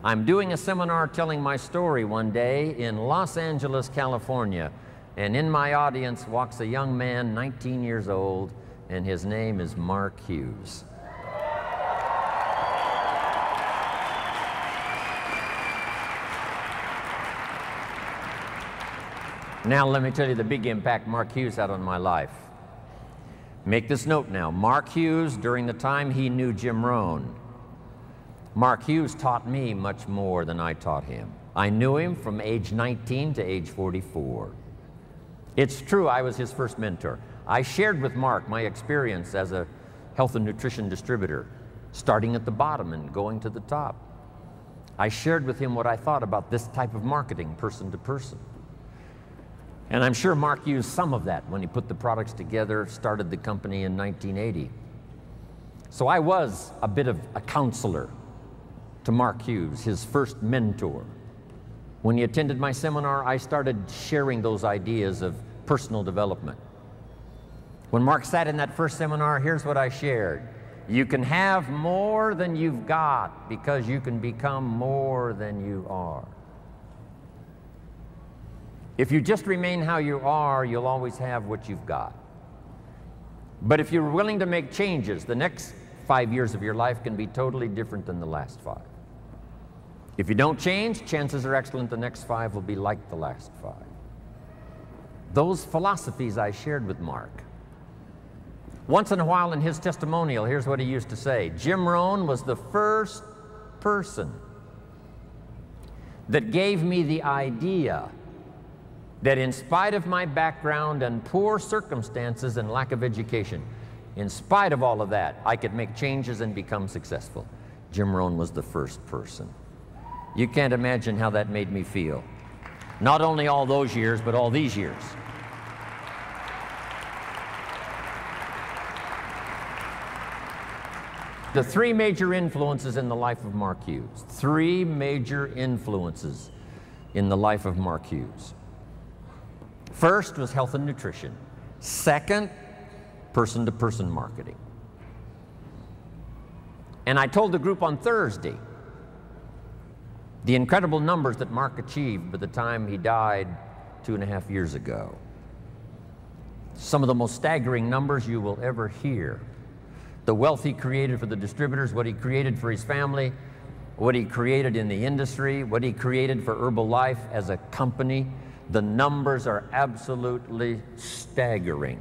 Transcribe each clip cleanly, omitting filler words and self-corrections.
I'm doing a seminar telling my story one day in Los Angeles, California, and in my audience walks a young man, 19 years old, and his name is Mark Hughes. Now let me tell you the big impact Mark Hughes had on my life. Make this note now. Mark Hughes, during the time he knew Jim Rohn, Mark Hughes taught me much more than I taught him. I knew him from age 19 to age 44. It's true, I was his first mentor. I shared with Mark my experience as a health and nutrition distributor, starting at the bottom and going to the top. I shared with him what I thought about this type of marketing, person to person. And I'm sure Mark used some of that when he put the products together, started the company in 1980. So I was a bit of a counselor to Mark Hughes, his first mentor. When he attended my seminar, I started sharing those ideas of personal development. When Mark sat in that first seminar, here's what I shared. You can have more than you've got because you can become more than you are. If you just remain how you are, you'll always have what you've got. But if you're willing to make changes, the next 5 years of your life can be totally different than the last 5. If you don't change, chances are excellent the next 5 will be like the last 5. Those philosophies I shared with Mark. Once in a while in his testimonial, here's what he used to say. Jim Rohn was the first person that gave me the idea that in spite of my background and poor circumstances and lack of education, in spite of all of that, I could make changes and become successful. Jim Rohn was the first person. You can't imagine how that made me feel. Not only all those years, but all these years. The 3 major influences in the life of Mark Hughes. 3 major influences in the life of Mark Hughes. First was health and nutrition. Second, person-to-person marketing. And I told the group on Thursday the incredible numbers that Mark achieved by the time he died 2.5 years ago. Some of the most staggering numbers you will ever hear. The wealth he created for the distributors, what he created for his family, what he created in the industry, what he created for Herbalife as a company. The numbers are absolutely staggering.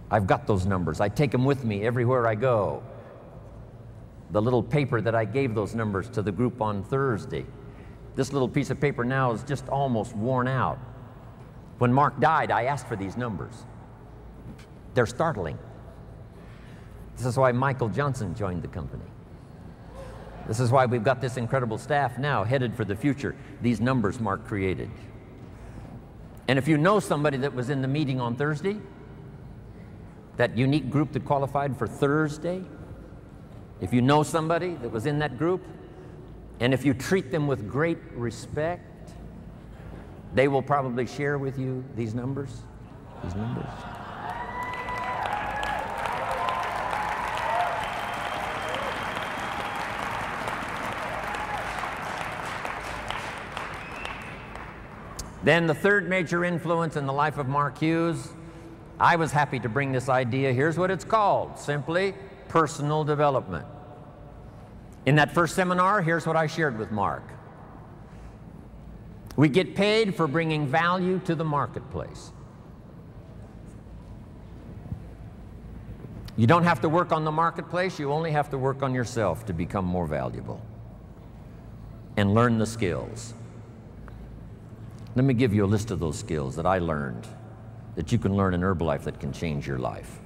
I've got those numbers. I take them with me everywhere I go. The little paper that I gave those numbers to the group on Thursday. This little piece of paper now is just almost worn out. When Mark died, I asked for these numbers. They're startling. This is why Michael Johnson joined the company. This is why we've got this incredible staff now headed for the future. These numbers Mark created. And if you know somebody that was in the meeting on Thursday, that unique group that qualified for Thursday, if you know somebody that was in that group, and if you treat them with great respect, they will probably share with you these numbers. These numbers. Then the third major influence in the life of Mark Hughes, I was happy to bring this idea. Here's what it's called, simply personal development. In that first seminar, here's what I shared with Mark. We get paid for bringing value to the marketplace. You don't have to work on the marketplace, you only have to work on yourself to become more valuable and learn the skills. Let me give you a list of those skills that I learned that you can learn in Herbalife that can change your life.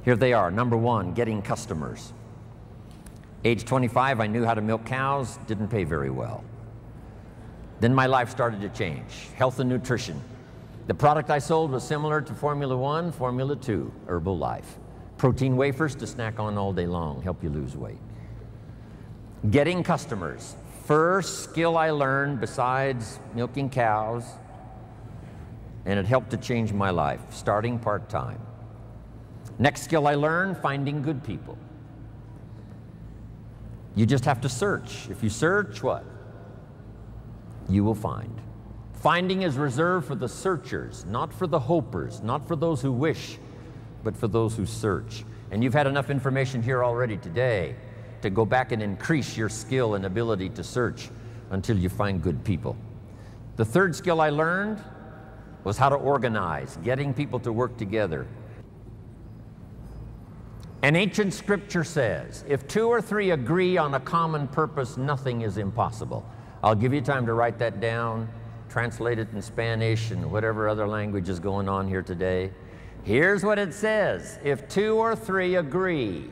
Here they are. Number 1, getting customers. Age 25, I knew how to milk cows, didn't pay very well. Then my life started to change. Health and nutrition. The product I sold was similar to Formula 1, Formula 2, Herbalife. Protein wafers to snack on all day long, help you lose weight. Getting customers. First skill I learned besides milking cows, and it helped to change my life, starting part-time. Next skill I learned, finding good people. You just have to search. If you search, what? You will find. Finding is reserved for the searchers, not for the hopers, not for those who wish, but for those who search. And you've had enough information here already today to go back and increase your skill and ability to search until you find good people. The third skill I learned was how to organize, getting people to work together. An ancient scripture says, if 2 or 3 agree on a common purpose, nothing is impossible. I'll give you time to write that down, translate it in Spanish and whatever other language is going on here today. Here's what it says. If 2 or 3 agree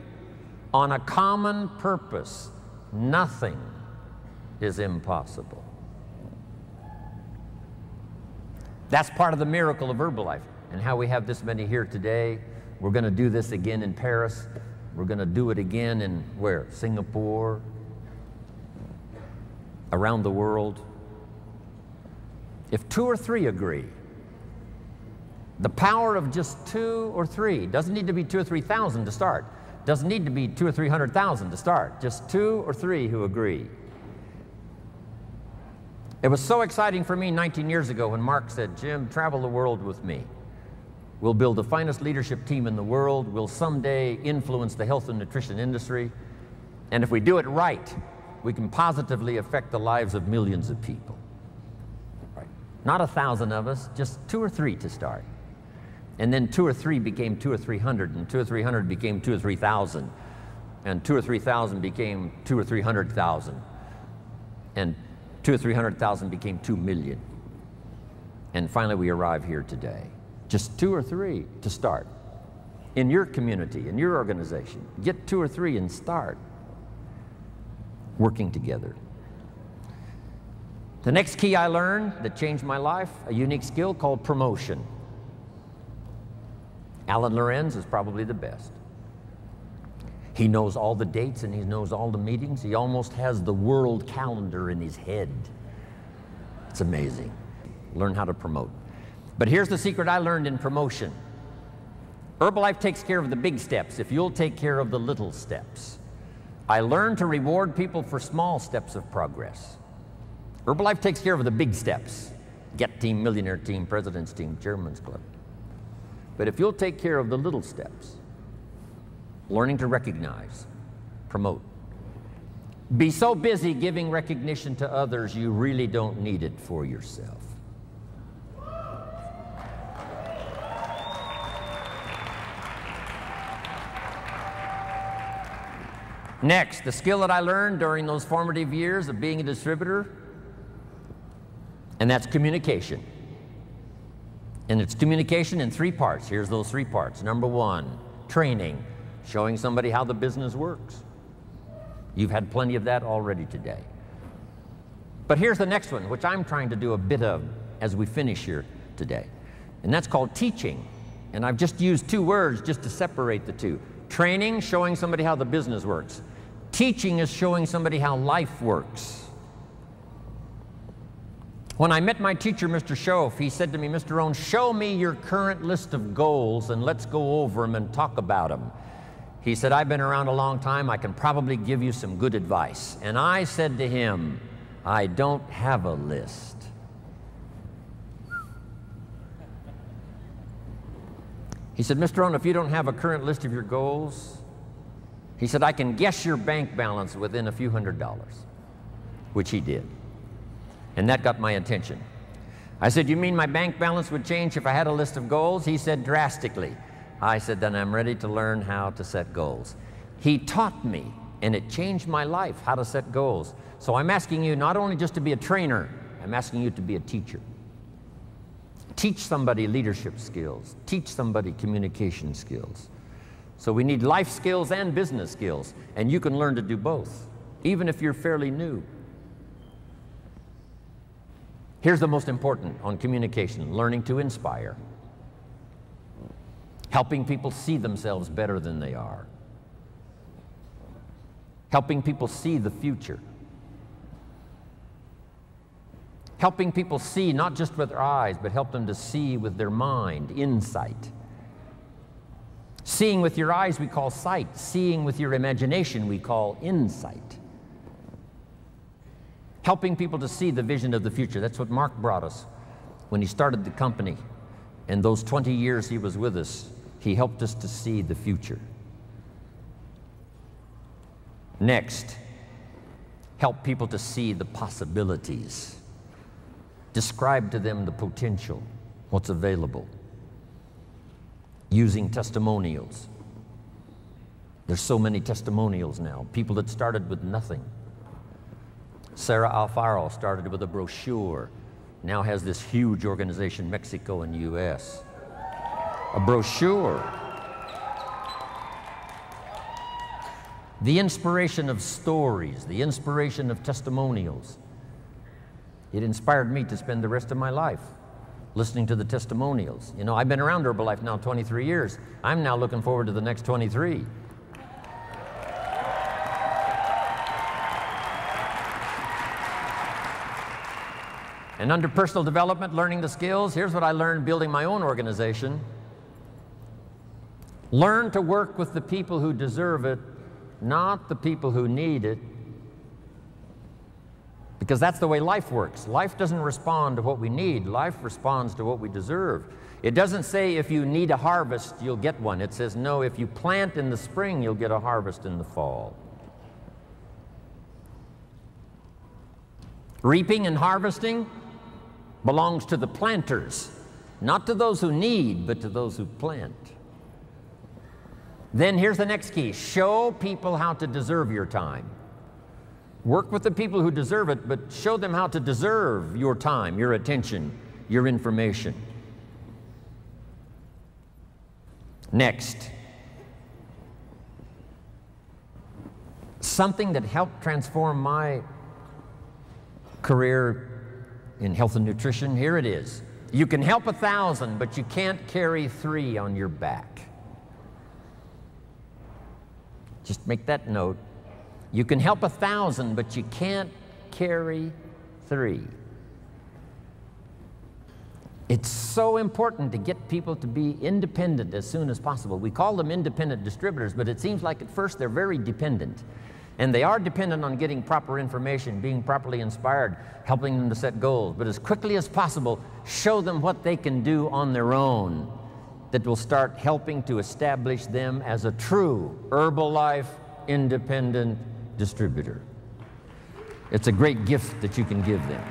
on a common purpose, nothing is impossible. That's part of the miracle of Herbalife and how we have this many here today. We're going to do this again in Paris. We're going to do it again in where? Singapore, around the world. If 2 or 3 agree, the power of just 2 or 3, doesn't need to be 2 or 3,000 to start. Doesn't need to be 200,000 or 300,000 to start. Just 2 or 3 who agree. It was so exciting for me 19 years ago when Mark said, Jim, travel the world with me. We'll build the finest leadership team in the world. We'll someday influence the health and nutrition industry. And if we do it right, we can positively affect the lives of millions of people. Right. Not 1,000 of us, just 2 or 3 to start. And then 2 or 3 became 200 or 300, and 200 or 300 became 2,000 or 3,000, and 2,000 or 3,000 became 200,000 or 300,000, and 200,000 or 300,000 became 2 million. And finally we arrive here today. Just 2 or 3 to start. In your community, in your organization, get 2 or 3 and start working together. The next key I learned that changed my life, a unique skill called promotion. Alan Lorenz is probably the best. He knows all the dates and he knows all the meetings. He almost has the world calendar in his head. It's amazing. Learn how to promote. But here's the secret I learned in promotion. Herbalife takes care of the big steps if you'll take care of the little steps. I learned to reward people for small steps of progress. Herbalife takes care of the big steps. Get team, millionaire team, president's team, chairman's club. But if you'll take care of the little steps, learning to recognize, promote. Be so busy giving recognition to others, you really don't need it for yourself. Next, the skill that I learned during those formative years of being a distributor, and that's communication. And it's communication in 3 parts. Here's those 3 parts. Number 1, training, showing somebody how the business works. You've had plenty of that already today. But here's the next one, which I'm trying to do a bit of as we finish here today. And that's called teaching. And I've just used 2 words just to separate the 2. Training, showing somebody how the business works. Teaching is showing somebody how life works. When I met my teacher, Mr. Schoaf, he said to me, Mr. Rohn, show me your current list of goals and let's go over them and talk about them. He said, I've been around a long time, I can probably give you some good advice. And I said to him, I don't have a list. He said, Mr. Rohn, if you don't have a current list of your goals, he said, I can guess your bank balance within a few $100s, which he did. And that got my attention. I said, you mean my bank balance would change if I had a list of goals? He said, drastically. I said, then I'm ready to learn how to set goals. He taught me, and it changed my life, how to set goals. So I'm asking you not only just to be a trainer, I'm asking you to be a teacher. Teach somebody leadership skills. Teach somebody communication skills. So we need life skills and business skills, and you can learn to do both, even if you're fairly new. Here's the most important on communication, learning to inspire. Helping people see themselves better than they are. Helping people see the future. Helping people see not just with their eyes, but help them to see with their mind, insight. Seeing with your eyes we call sight. Seeing with your imagination we call insight. helping people to see the vision of the future. That's what Mark brought us when he started the company. And those 20 years he was with us, he helped us to see the future. Next, help people to see the possibilities. Describe to them the potential, what's available. Using testimonials. There's so many testimonials now. People that started with nothing. Sarah Alfaro started with a brochure. Now has this huge organization, Mexico and US. A brochure. The inspiration of stories, the inspiration of testimonials. It inspired me to spend the rest of my life listening to the testimonials. You know, I've been around Herbalife now 23 years. I'm now looking forward to the next 23. And under personal development, learning the skills, here's what I learned building my own organization. Learn to work with the people who deserve it, not the people who need it. Because that's the way life works. Life doesn't respond to what we need. Life responds to what we deserve. It doesn't say if you need a harvest, you'll get one. It says, no, if you plant in the spring, you'll get a harvest in the fall. Reaping and harvesting belongs to the planters, not to those who need, but to those who plant. Then here's the next key. Show people how to deserve your time. Work with the people who deserve it, but show them how to deserve your time, your attention, your information. Next, something that helped transform my career in health and nutrition, here it is. You can help 1,000, but you can't carry 3 on your back. Just make that note. You can help 1,000, but you can't carry 3. It's so important to get people to be independent as soon as possible. We call them independent distributors, but it seems like at first they're very dependent. And they are dependent on getting proper information, being properly inspired, helping them to set goals. But as quickly as possible, show them what they can do on their own that will start helping to establish them as a true Herbalife independent distributor. It's a great gift that you can give them.